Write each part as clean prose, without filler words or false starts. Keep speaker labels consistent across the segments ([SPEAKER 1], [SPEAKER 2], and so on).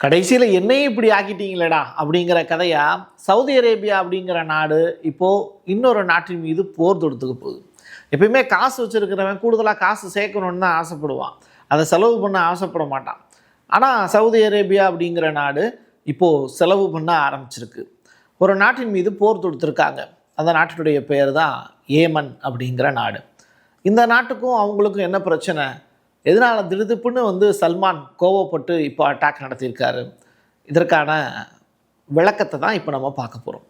[SPEAKER 1] கடைசியில் என்னையும் இப்படி ஆக்கிட்டீங்களேடா அப்படிங்கிற கதையா சவுதி அரேபியா அப்படிங்கிற நாடு இப்போது இன்னொரு நாட்டின் மீது போர் தொடுத்துக்க போகுது. எப்பயுமே காசு வச்சுருக்கிறவன் கூடுதலாக காசு சேர்க்கணுன்னு தான் ஆசைப்படுவான், அதை செலவு பண்ண ஆசைப்பட மாட்டான். ஆனால் சவுதி அரேபியா அப்படிங்கிற நாடு இப்போது செலவு பண்ண ஆரம்பிச்சிருக்கு. ஒரு நாட்டின் மீது போர் தொடுத்துருக்காங்க. அந்த நாட்டினுடைய பெயர் தான் ஏமன் அப்படிங்கிற நாடு. இந்த நாட்டுக்கும் அவங்களுக்கும் என்ன பிரச்சனை? எதனால் திடுதிப்புன்னு சல்மான் கோவப்பட்டு இப்போ அட்டாக் நடத்தியிருக்காரு? இதற்கான விளக்கத்தை தான் இப்போ நம்ம பார்க்க போகிறோம்.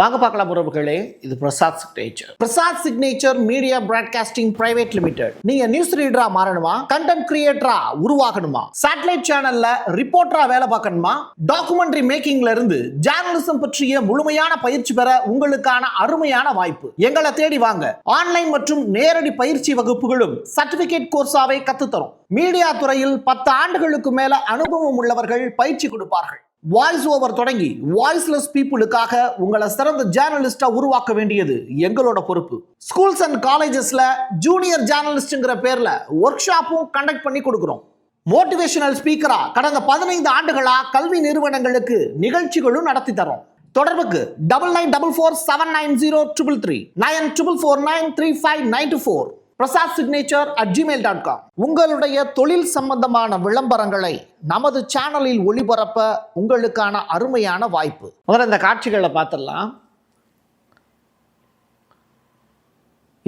[SPEAKER 1] வாங்க பார்க்கலாம் உறவுகளே. இது Prasad signature. Prasad signature media broadcasting private limited. நீங்க நியூஸ் ரீடரா மாறணுமா? கண்டென்ட் கிரியேட்டரா உருவாகணுமா? சேட்டலைட் சேனல்ல ரிப்போர்ட்டரா வேலை பார்க்கணுமா? டாக்குமெண்ட்ரி மேக்கிங்ல இருந்து ஜேர்னலிசம் பற்றிய முழுமையான பயிற்சி பெற உங்களுக்கான அருமையான வாய்ப்பு. எங்களை தேடி வாங்க. ஆன்லைன் மற்றும் நேரடி பயிற்சி வகுப்புகளும் சர்டிபிகேட் கோர்ஸாவே கத்துத்தரும். மீடியா துறையில் 10 ஆண்டுகளுக்கு மேல அனுபவம் உள்ளவர்கள் பயிற்சி கொடுப்பார்கள். வாய்ஸ் ஓவர் தொடங்கி வாய்ஸ்லெஸ் பீப்புளுக்காக உங்களை சிறந்த ஜேர்னலிஸ்டா உருவாக்க வேண்டியது எங்களோட பொறுப்பு. ஸ்கூல்ஸ் அண்ட் காலேஜஸ்ல ஜூனியர் ஜேர்னலிஸ்ட்ங்கிற பேர்ல ஒர்க் ஷாப்பும் கண்டக்ட் பண்ணி கொடுக்கிறோம். மோட்டிவேஷனல் ஸ்பீக்கரா கடந்த 15 ஆண்டுகளா கல்வி நிறுவனங்களுக்கு நிகழ்ச்சிகளும் நடத்தி தரோம். தொடர்புக்கு 9944790333 94493594 prasad@gmail.com. உங்களுடைய தொழில் சம்பந்தமான விளம்பரங்களை நமது சேனலில் ஒளிபரப்ப உங்களுக்கான அருமையான வாய்ப்பு. முதல்ல இந்த காட்சிகளை பார்த்துடலாம்.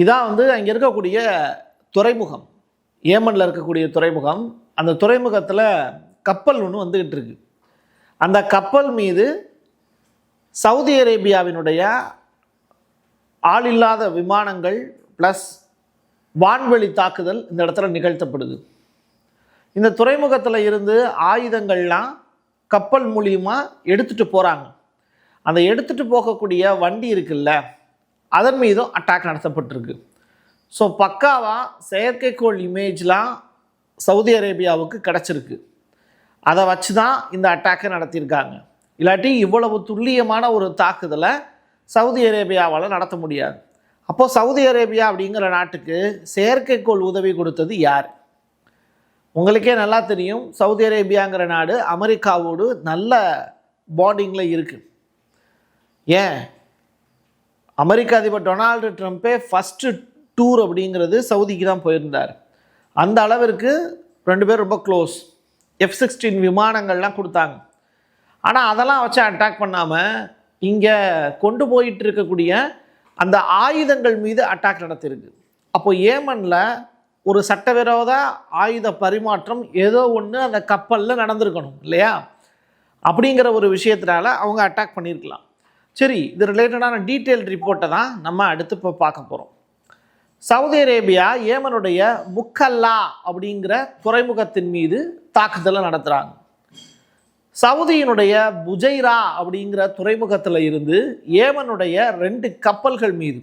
[SPEAKER 1] இதான் அங்கே இருக்கக்கூடிய துறைமுகம், ஏமனில் இருக்கக்கூடிய துறைமுகம். அந்த துறைமுகத்தில் கப்பல் ஒன்று வந்துக்கிட்டு இருக்கு. அந்த கப்பல் மீது சவுதி அரேபியாவினுடைய ஆளில்லாத விமானங்கள் ப்ளஸ் வான்வெளி தாக்குதல் இந்த இடத்துல நிகழ்த்தப்படுது. இந்த துறைமுகத்தில் இருந்து ஆயுதங்கள்லாம் கப்பல் மூலியமாக எடுத்துகிட்டு போகிறாங்க. அந்த எடுத்துகிட்டு போகக்கூடிய வண்டி இருக்குல்ல, அதன் மீதும் அட்டாக் நடத்தப்பட்டிருக்கு. ஸோ பக்காவாக செயற்கைக்கோள் இமேஜ்லாம் சவுதி அரேபியாவுக்கு கிடச்சிருக்கு. அதை வச்சு தான் இந்த அட்டாக்கை நடத்தியிருக்காங்க. இல்லாட்டி இவ்வளவு துல்லியமான ஒரு தாக்குதலை சவுதி அரேபியாவால் நடத்த முடியாது. அப்போது சவுதி அரேபியா அப்படிங்கிற நாட்டுக்கு செயற்கைக்கோள் உதவி கொடுத்தது யார்? உங்களுக்கே நல்லா தெரியும், சவுதி அரேபியாங்கிற நாடு அமெரிக்காவோடு நல்ல பாண்டிங்கில் இருக்குது. ஏன் அமெரிக்க அதிபர் டொனால்டு ட்ரம்ப்பே ஃபஸ்ட்டு டூர் அப்படிங்கிறது சவுதிக்கு தான் போயிருந்தார். அந்த அளவிற்கு 2 பேர் ரொம்ப க்ளோஸ். F-16 விமானங்கள்லாம் கொடுத்தாங்க. ஆனால் அதெல்லாம் வச்சு அட்டாக் பண்ணாமல் இங்கே கொண்டு போயிட்டு இருக்கக்கூடிய அந்த ஆயுதங்கள் மீது அட்டாக் நடத்தியிருக்கு. அப்போ ஏமனில் ஒரு சட்டவிரோத ஆயுத பரிமாற்றம் ஏதோ ஒன்று அந்த கப்பலில் நடந்திருக்கணும் இல்லையா? அப்படிங்கிற ஒரு விஷயத்தினால அவங்க அட்டாக் பண்ணியிருக்கலாம். சரி, இது ரிலேட்டடான டீட்டெயில் ரிப்போர்ட்டை தான் நம்ம அடுத்து இப்போ பார்க்க போகிறோம். சவுதி அரேபியா ஏமனுடைய முக்கல்லா அப்படிங்கிற துறைமுகத்தின் மீது தாக்குதலை நடத்துகிறாங்க. சவுதியினுடைய புஜைரா அப்படிங்கிற துறைமுகத்தில் இருந்து ஏமனுடைய 2 கப்பல்கள் மீது,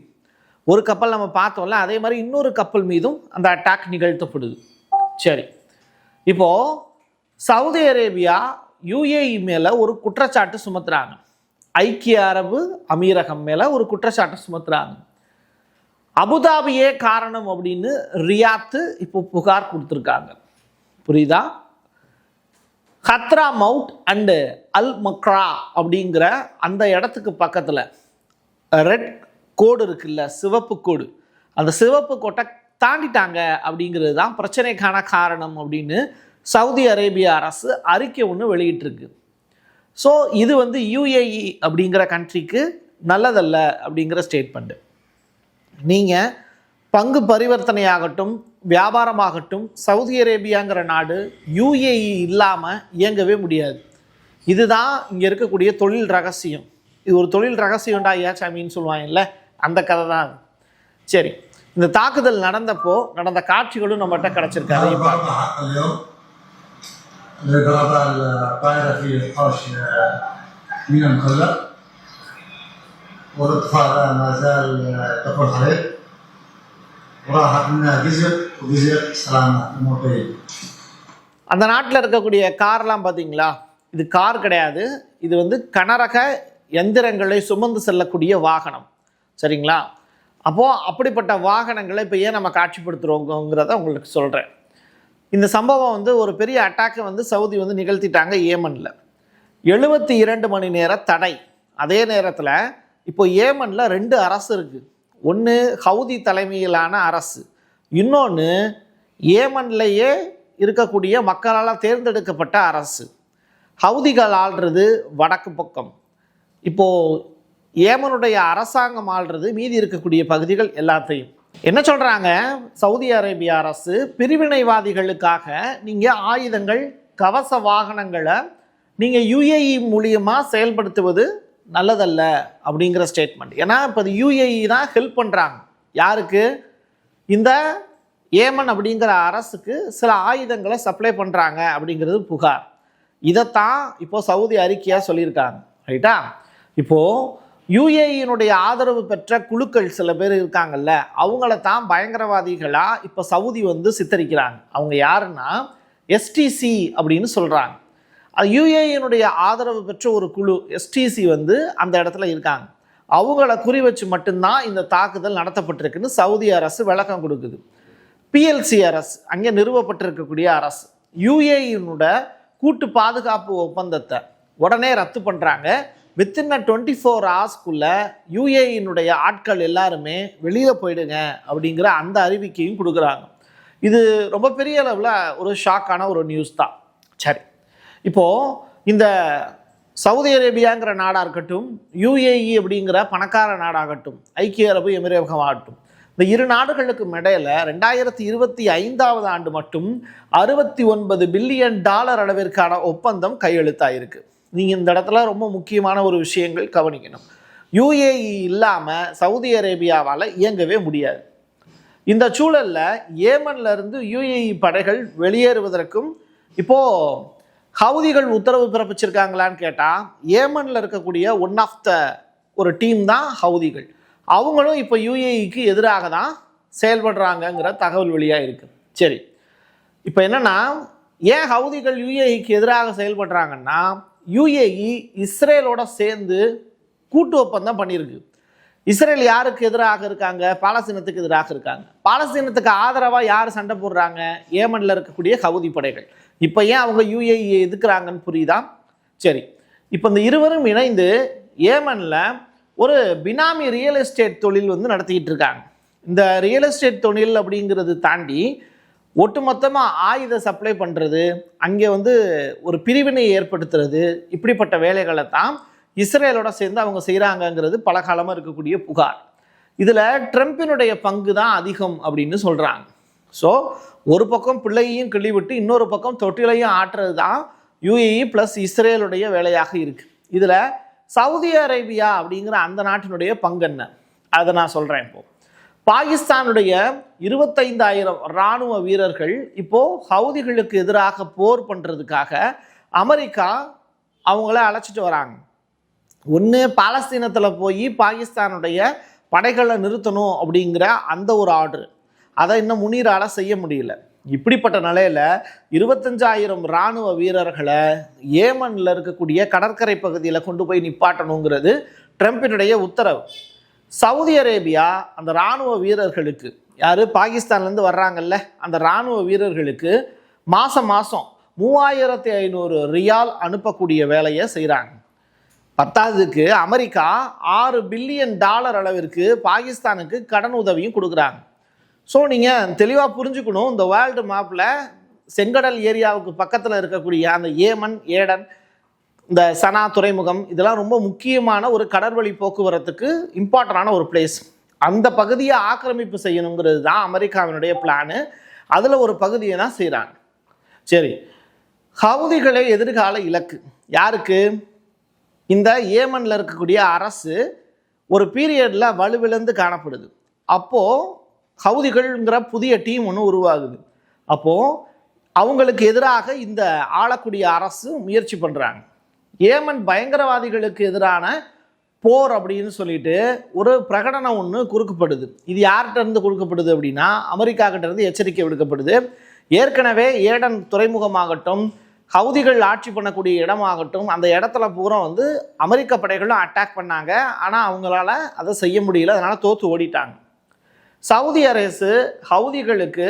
[SPEAKER 1] ஒரு கப்பல் நம்ம பார்த்தோம்ல, அதே மாதிரி இன்னொரு கப்பல் மீதும் அந்த அட்டாக் நிகழ்த்தப்படுது. சரி, இப்போது சவுதி அரேபியா UAE மேலே ஒரு குற்றச்சாட்டு சுமத்துறாங்க. ஐக்கிய அரபு அமீரகம் மேலே ஒரு குற்றச்சாட்டு சுமத்துறாங்க. அபுதாபியே காரணம் அப்படின்னு ரியாத்து இப்போ புகார் கொடுத்துருக்காங்க. புரியுதா? ஹத்ரா மவுட் அண்டு அல் மக்ரா அப்படிங்கிற அந்த இடத்துக்கு பக்கத்தில் ரெட் கோடு இருக்குல்ல, சிவப்பு கோடு, அந்த சிவப்பு கோட்டை தாண்டிட்டாங்க அப்படிங்கிறது தான் பிரச்சனைக்கான காரணம் அப்படின்னு சவுதி அரேபியா அரசு அறிக்கை ஒன்று வெளியிட்டிருக்கு. ஸோ இது UAE அப்படிங்கிற கண்ட்ரிக்கு நல்லதல்ல அப்படிங்கிற ஸ்டேட்மெண்ட்டு. நீங்கள் பங்கு பரிவர்த்தனையாகட்டும் வியாபாரமாகட்டும் சவுதி அரேபியாங்கிற நாடு UAE இல்லாமல் இயங்கவே முடியாது. இதுதான் இங்கே இருக்கக்கூடிய தொழில் ரகசியம். இது ஒரு தொழில் ரகசியம்டா ஏச்சாமின்னு சொல்லுவாங்கல்ல, அந்த கதை தான். சரி, இந்த தாக்குதல் நடந்தப்போ நடந்த காட்சிகளும் நம்மகிட்ட கிடச்சிருக்காரு. அந்த நாட்டில் இருக்கக்கூடிய கார்லாம் பார்த்தீங்களா? இது கார் கிடையாது, இது கனரக எந்திரங்களை சுமந்து செல்லக்கூடிய வாகனம். சரிங்களா? அப்போது அப்படிப்பட்ட வாகனங்களை இப்போ ஏன் நம்ம காட்சிப்படுத்துகிறோங்கிறத உங்களுக்கு சொல்கிறேன். இந்த சம்பவம் வந்து ஒரு பெரிய அட்டாக்கை வந்து சவுதி வந்து நிகழ்த்திட்டாங்க ஏமனில். 72 மணி நேர தடை. அதே நேரத்தில் இப்போ ஏமனில் 2 அரசு இருக்குது. ஒன்று ஹவுதி தலைமையிலான அரசு, இன்னொன்று ஏமன்லேயே இருக்கக்கூடிய மக்களால் தேர்ந்தெடுக்கப்பட்ட அரசு. ஹவுதிகள் ஆள்றது வடக்கு பக்கம், இப்போது ஏமனுடைய அரசாங்கம் ஆள்றது மீதி இருக்கக்கூடிய பகுதிகள் எல்லாத்தையும். என்ன சொல்கிறாங்க சவுதி அரேபியா அரசு, பிரிவினைவாதிகளுக்காக நீங்கள் ஆயுதங்கள், கவச வாகனங்களை நீங்கள் யுஏஇ மூலியமாக செயல்படுத்துவது நல்லதல்ல அப்படிங்கிற ஸ்டேட்மெண்ட். ஏன்னா இப்போ யுஏஇ தான் ஹெல்ப் பண்ணுறாங்க. யாருக்கு? இந்த ஏமன் அப்படிங்கிற அரசுக்கு சில ஆயுதங்களை சப்ளை பண்ணுறாங்க அப்படிங்கிறது புகார். இதைத்தான் இப்போ சவுதி அறிக்கையாக சொல்லியிருக்காங்க. ரைட்டா? இப்போது யுஏஇனுடைய ஆதரவு பெற்ற குழுக்கள் சில பேர் இருக்காங்கல்ல, அவங்கள தான் பயங்கரவாதிகளாக இப்போ சவுதி வந்து சித்தரிக்கிறாங்க. அவங்க யாருன்னா எஸ்டிசி அப்படின்னு சொல்கிறாங்க. அது யுஏஇனுடைய ஆதரவு பெற்ற ஒரு குழு எஸ்டிசி வந்து அந்த இடத்துல இருக்காங்க. அவங்கள குறி வச்சு மட்டும்தான் இந்த தாக்குதல் நடத்தப்பட்டிருக்குன்னு சவுதி அரசு விளக்கம் கொடுக்குது. பிஎல்சி அரசு, அங்கே நிறுவப்பட்டிருக்கக்கூடிய அரசு, யுஏஇனோட கூட்டு பாதுகாப்பு ஒப்பந்தத்தை உடனே ரத்து பண்ணுறாங்க. வித்தின் 24 ஹவர்ஸ்க்குள்ள யுஏஇனுடைய ஆட்கள் எல்லாருமே வெளியில் போயிடுங்க அப்படிங்கிற அந்த அறிவிக்கையும் கொடுக்குறாங்க. இது ரொம்ப பெரிய அளவில் ஒரு ஷாக்கான ஒரு நியூஸ் தான். சரி, இப்போது இந்த சவுதி அரேபியாங்கிற நாடாக இருக்கட்டும், யுஏஇ அப்படிங்கிற பணக்கார நாடாகட்டும், ஐக்கிய அரபு எமிரேகம் ஆகட்டும், இந்த இரு நாடுகளுக்கும் இடையில் 2025 ஆண்டு மட்டும் $69 பில்லியன் அளவிற்கான ஒப்பந்தம் கையெழுத்தாயிருக்கு. நீங்கள் இந்த இடத்துல ரொம்ப முக்கியமான ஒரு விஷயங்கள் கவனிக்கணும். யுஏஇ இல்லாமல் சவுதி அரேபியாவால் இயங்கவே முடியாது. இந்த சூழலில் ஏமன்ல இருந்து யுஏஇ படைகள் வெளியேறுவதற்கும் இப்போது ஹவுதிகள் உத்தரவு பிறப்பிச்சிருக்காங்களான்னு கேட்டால், ஏமனில் இருக்கக்கூடிய ஒன் ஆஃப் த ஒரு டீம் தான் ஹவுதிகள். அவங்களும் இப்போ யுஏஇக்கு எதிராக தான் செயல்படுறாங்கங்கிற தகவல் வெளியாக இருக்குது. சரி, இப்போ என்னென்னா, ஏன் ஹவுதிகள் யுஏஇக்கு எதிராக செயல்படுறாங்கன்னா, யுஏஇ இஸ்ரேலோட சேர்ந்து கூட்டு ஒப்பந்தம் பண்ணியிருக்கு. இஸ்ரேல் யாருக்கு எதிராக இருக்காங்க? பாலஸ்தீனத்துக்கு எதிராக இருக்காங்க. பாலஸ்தீனத்துக்கு ஆதரவாக யார் சண்டை போடுறாங்க? ஏமனில் இருக்கக்கூடிய ஹவுதி படைகள். இப்போ ஏன் அவங்க யுஏஇ எதுக்குறாங்கன்னு புரியுதா? சரி, இப்போ இந்த இருவரும் இணைந்து ஏமனில் ஒரு பினாமி ரியல் எஸ்டேட் தொழில் வந்து நடத்திக்கிட்டு இருக்காங்க. இந்த ரியல் எஸ்டேட் தொழில் அப்படிங்கிறது தாண்டி ஒட்டுமொத்தமாக ஆயுத சப்ளை பண்ணுறது, அங்கே வந்து ஒரு பிரிவினை ஏற்படுத்துறது, இப்படிப்பட்ட வேலைகளை தான் இஸ்ரேலோட சேர்ந்து அவங்க செய்கிறாங்கங்கிறது பல காலமாக இருக்கக்கூடிய புகார். இதில் ட்ரம்பினுடைய பங்கு தான் அதிகம் அப்படின்னு சொல்கிறாங்க. ஸோ ஒரு பக்கம் பிள்ளையையும் கிள்ளி விட்டு இன்னொரு பக்கம் தொட்டிலையும் ஆட்டுறது தான் யுஏஇ ப்ளஸ் இஸ்ரேலுடைய வேலையாக இருக்குது. இதில் சவுதி அரேபியா அப்படிங்கிற அந்த நாட்டினுடைய பங்கு என்ன, அதை நான் சொல்கிறேன். இப்போது பாகிஸ்தானுடைய 25,000 இராணுவ வீரர்கள் இப்போது ஹவுதிகளுக்கு எதிராக போர் பண்ணுறதுக்காக அமெரிக்கா அவங்கள அழைச்சிட்டு வராங்க. ஒன்று பாலஸ்தீனத்தில் போய் பாகிஸ்தானுடைய படைகளை நிறுத்தணும் அப்படிங்கிற அந்த ஒரு ஆர்டர், அதை இன்னும் முனீரால் செய்ய முடியல. இப்படிப்பட்ட நிலையில் 25,000 இராணுவ வீரர்களை ஏமனில் இருக்கக்கூடிய கடற்கரை பகுதியில் கொண்டு போய் நிப்பாட்டணுங்கிறது ட்ரம்பினுடைய உத்தரவு. சவுதி அரேபியா அந்த இராணுவ வீரர்களுக்கு, யார் பாகிஸ்தான்லேருந்து வர்றாங்கல்ல, அந்த இராணுவ வீரர்களுக்கு மாதம் 3,500 ரியால் அனுப்பக்கூடிய வேலையை செய்கிறாங்க. பத்தாவதுக்கு அமெரிக்கா $6 பில்லியன் அளவிற்கு பாகிஸ்தானுக்கு கடன் உதவியும் கொடுக்குறாங்க. ஸோ நீங்கள் தெளிவாக புரிஞ்சுக்கணும், இந்த வேர்ல்டு மேப்பில் செங்கடல் ஏரியாவுக்கு பக்கத்தில் இருக்கக்கூடிய அந்த ஏமன், ஏடன், இந்த சனா துறைமுகம், இதெல்லாம் ரொம்ப முக்கியமான ஒரு கடற்வழி போக்குவரத்துக்கு இம்பார்ட்டண்டான ஒரு பிளேஸ். அந்த பகுதியை ஆக்கிரமிப்பு செய்யணுங்கிறது தான் அமெரிக்காவினுடைய பிளானு. அதில் ஒரு பகுதியை தான் செய்கிறாங்க. சரி, ஹவுதிகளே எதிர்கால இலக்கு யாருக்கு? இந்த ஏமனில் இருக்கக்கூடிய அரசு ஒரு பீரியடில் வலுவிழந்து காணப்படுது. அப்போது ஹவுதிகள்ங்கிற புதிய டீம் ஒன்று உருவாகுது. அப்போது அவங்களுக்கு எதிராக இந்த ஆளக்கூடிய அரசு முயற்சி பண்ணுறாங்க. ஏமன் பயங்கரவாதிகளுக்கு எதிரான போர் அப்படின்னு சொல்லிட்டு ஒரு பிரகடனம் ஒன்று குறுக்கப்படுது. இது யார்கிட்ட இருந்து கொடுக்கப்படுது அப்படின்னா, அமெரிக்கா கிட்ட இருந்து எச்சரிக்கை விடுக்கப்படுது. ஏற்கனவே ஏடன் துறைமுகமாகட்டும், ஹவுதிகள் ஆட்சி பண்ணக்கூடிய இடமாகட்டும், அந்த இடத்துல பூரா வந்து அமெரிக்க படைகளும் அட்டாக் பண்ணாங்க. ஆனால் அவங்களால அதை செய்ய முடியல, அதனால் தோற்று ஓடிட்டாங்க. சவுதி அரசு ஹவுதிகளுக்கு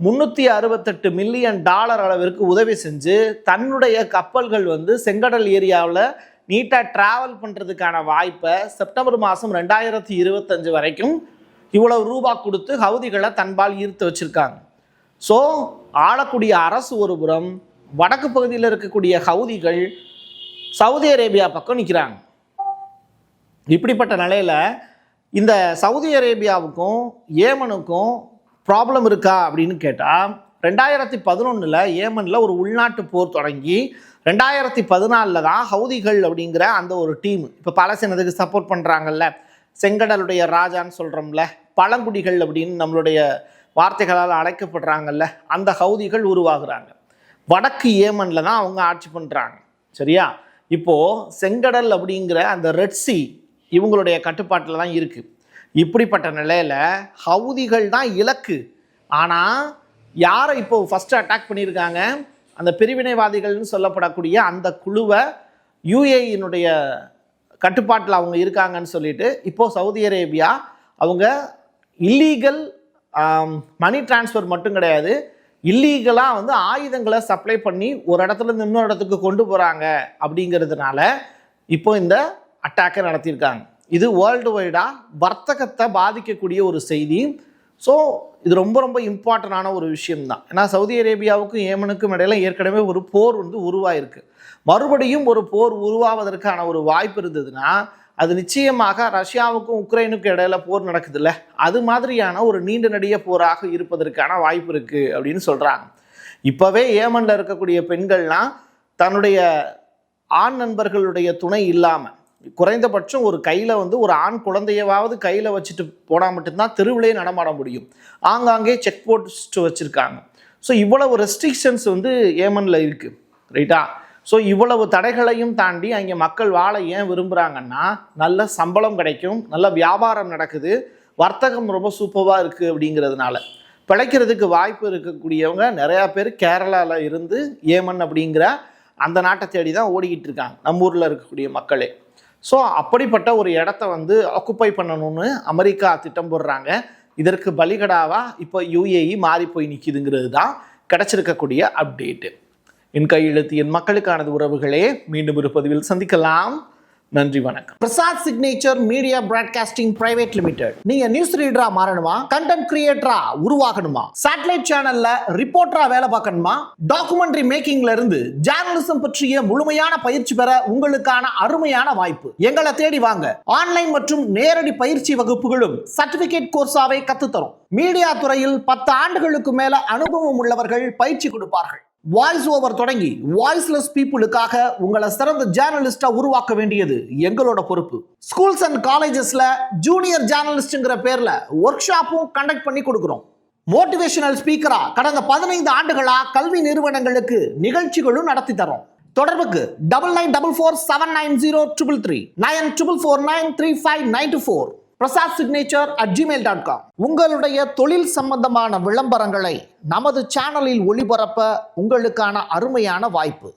[SPEAKER 1] $368 மில்லியன் அளவிற்கு உதவி செஞ்சு தன்னுடைய கப்பல்கள் வந்து செங்கடல் ஏரியாவில் நீட்டாக டிராவல் பண்ணுறதுக்கான வாய்ப்பை செப்டம்பர் மாதம் 2025 வரைக்கும் இவ்வளவு ரூபா கொடுத்து ஹவுதிகளை தன்பால் ஈர்த்து வச்சுருக்காங்க. ஸோ ஆளக்கூடிய அரசு ஒரு புறம், வடக்கு பகுதியில் இருக்கக்கூடிய ஹவுதிகள் சவுதி அரேபியா பக்கம் நிற்கிறாங்க. இப்படிப்பட்ட நிலையில் இந்த சவுதி அரேபியாவுக்கும் ஏமனுக்கும் ப்ராப்ளம் இருக்கா அப்படின்னு கேட்டால் 2011 ஏமனில் ஒரு உள்நாட்டு போர் தொடங்கி 2014 தான் ஹவுதிகள் அப்படிங்கிற அந்த ஒரு டீம் இப்போ பாலஸ்தீனத்துக்கு சப்போர்ட் பண்ணுறாங்கல்ல, செங்கடலுடைய ராஜான்னு சொல்கிறோம்ல, பழங்குடிகள் அப்படின்னு நம்மளுடைய வார்த்தைகளால் அழைக்கப்படுறாங்கல்ல, அந்த ஹவுதிகள் உருவாகுறாங்க. வடக்கு ஏமனில் தான் அவங்க ஆட்சி பண்ணுறாங்க. சரியா? இப்போது செங்கடல் அப்படிங்கிற அந்த ரெட்சி இவங்களுடைய கட்டுப்பாட்டில் தான் இருக்குது. இப்படிப்பட்ட நிலையில் ஹவுதிகள் தான் இலக்கு. ஆனால் யாரை இப்போது ஃபஸ்ட்டு அட்டாக் பண்ணியிருக்காங்க? அந்த பிரிவினைவாதிகள்னு சொல்லப்படக்கூடிய அந்த குழுவை யுஏஇனுடைய கட்டுப்பாட்டில் அவங்க இருக்காங்கன்னு சொல்லிட்டு இப்போது சவுதி அரேபியா அவங்க இல்லீகல் மணி டிரான்ஸ்ஃபர் மட்டும் கிடையாது, இல்லீகலாக வந்து ஆயுதங்களை சப்ளை பண்ணி ஒரு இடத்துலேருந்து இன்னொரு இடத்துக்கு கொண்டு போகிறாங்க. அப்படிங்கிறதுனால இப்போ இந்த அட்டாக்கை நடத்தியிருக்காங்க. இது வேர்ல்டு வைடாக வர்த்தகத்தை பாதிக்கக்கூடிய ஒரு செய்தி. ஸோ இது ரொம்ப ரொம்ப இம்பார்ட்டண்டான ஒரு விஷயம்தான். ஏன்னா சவுதி அரேபியாவுக்கும் ஏமனுக்கும் இடையில ஏற்கனவே ஒரு போர் வந்து உருவாயிருக்கு. மறுபடியும் ஒரு போர் உருவாவதற்கான ஒரு வாய்ப்பு இருந்ததுன்னா அது நிச்சயமாக ரஷ்யாவுக்கும் உக்ரைனுக்கும் இடையில போர் நடக்குதுல்ல, அது மாதிரியான ஒரு நீண்ட நெடிய போராக இருப்பதற்கான வாய்ப்பு இருக்குது அப்படின்னு சொல்கிறாங்க. இப்போவே ஏமனில் இருக்கக்கூடிய பெண்கள்லாம் தன்னுடைய ஆண் நண்பர்களுடைய துணை இல்லாமல் குறைந்தபட்சம் ஒரு கையில் வந்து ஒரு ஆண் குழந்தையவாவது கையில் வச்சுட்டு போனால் மட்டும்தான் தெருவிலே நடமாட முடியும். ஆங்காங்கே செக் போஸ்ட் வச்சுருக்காங்க. ஸோ இவ்வளவு ரெஸ்ட்ரிக்ஷன்ஸ் வந்து ஏமனில் இருக்குது. ரைட்டா? ஸோ இவ்வளவு தடைகளையும் தாண்டி அங்கே மக்கள் வாழ ஏன் விரும்புகிறாங்கன்னா, நல்ல சம்பளம் கிடைக்கும், நல்ல வியாபாரம் நடக்குது, வர்த்தகம் ரொம்ப சூப்பராக இருக்குது அப்படிங்கிறதுனால. பிழைக்கிறதுக்கு வாய்ப்பு இருக்கக்கூடியவங்க நிறையா பேர் கேரளாவில் இருந்து ஏமன் அப்படிங்கிற அந்த நாட்டை தேடி தான் ஓடிக்கிட்டு இருக்காங்க, நம்ம ஊரில் இருக்கக்கூடிய மக்களே. ஸோ அப்படிப்பட்ட ஒரு இடத்த வந்து ஆக்குப்பை பண்ணணும்னு அமெரிக்கா திட்டம் போடுறாங்க. இதற்கு பலிகடாவாக இப்போ யுஏஇ மாறி போய் நிற்கிதுங்கிறது தான் கிடச்சிருக்கக்கூடிய அப்டேட்டு. என் கையெழுத்து என் மக்களுக்கானது உறவுகளே. மீண்டும் ஒரு பதிவில் சந்திக்கலாம். நன்றி, வணக்கம். Prasad signature media broadcasting private limited. நீங்க நியூஸ் ரீடரா மாறணுமா, கண்டென்ட் கிரியேட்டரா உருவாகணுமா, சேட்டலைட் சேனல்ல ரிப்போர்ட்டரா வேலை பார்க்கணுமா, டாக்குமெண்ட்ரி மேக்கிங்ல இருந்து ஜேர்னலிசம் பற்றிய முழுமையான பயிற்சி பெற உங்களுக்கான அருமையான வாய்ப்பு. எங்களை தேடி வாங்க. ஆன்லைன் மற்றும் நேரடி பயிற்சி வகுப்புகளும் சர்டிபிகேட் கோர்ஸாவே கத்துத்தரும். மீடியா துறையில் 10 ஆண்டுகளுக்கு மேல அனுபவம் உள்ளவர்கள் பயிற்சி கொடுப்பார்கள். வாய்ஸ் ஓவர் தொடங்கி வாய்ஸ்லெஸ் பீப்புளுக்காக உங்களை சிறந்த ஜேர்னலிஸ்டா உருவாக்க வேண்டியது எங்களோட பொறுப்பு. ஸ்கூல்ஸ் அண்ட் காலேஜஸ்ல ஜூனியர் ஜேர்னலிஸ்ட்ங்கிற பேர்ல ஒர்க் ஷாப்பும் கண்டக்ட் பண்ணி கொடுக்கிறோம். மோட்டிவேஷனல் ஸ்பீக்கரா கடந்த 15 ஆண்டுகளா கல்வி நிறுவனங்களுக்கு நிகழ்ச்சிகளும் நடத்தி தரோம். தொடர்புக்கு 9944790333 94493594 prasadsignature@gmail.com. உங்களுடைய தொழில் சம்பந்தமான விளம்பரங்களை நமது சேனலில் ஒளிபரப்ப உங்களுக்கான அருமையான வாய்ப்பு.